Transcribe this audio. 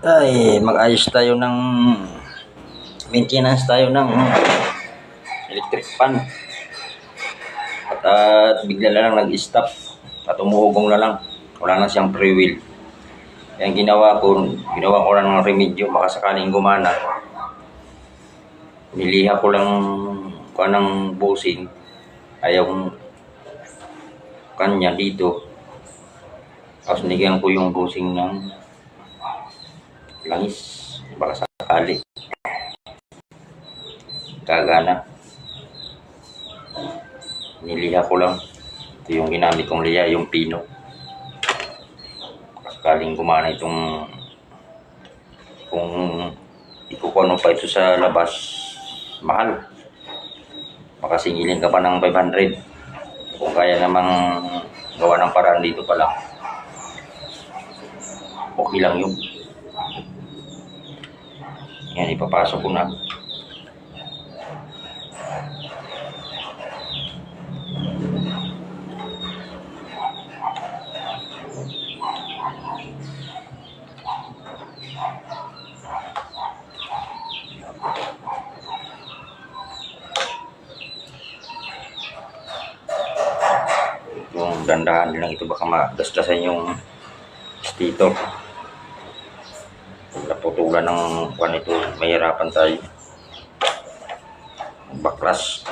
Ay, mag-ayos tayo ng maintenance tayo ng electric fan. At bigla na lang nag-stop at umuugong na lang. Wala na siyang free wheel. Kaya ginawa ko lang ng remedyo baka sakaling gumana. Niliha ko lang ng busing. Ayaw kanya dito. Tapos nigyan ko yung busing ng langis. Baka sakali gagana. Niliha ko lang. Ito yung ginamit kong liha, yung pino. Sakaling gumana itong kung ikukuha pa ito sa labas, mahal. Makasingilin ka pa ng 500. Kung kaya namang gawa ng paraan dito pala, okay lang yun. Yan, ipapasok ko na. Yung dandahan lang ito, baka magastasan yung stator. Naputulan ng kwan ito, mahirapan tayo. Baklas.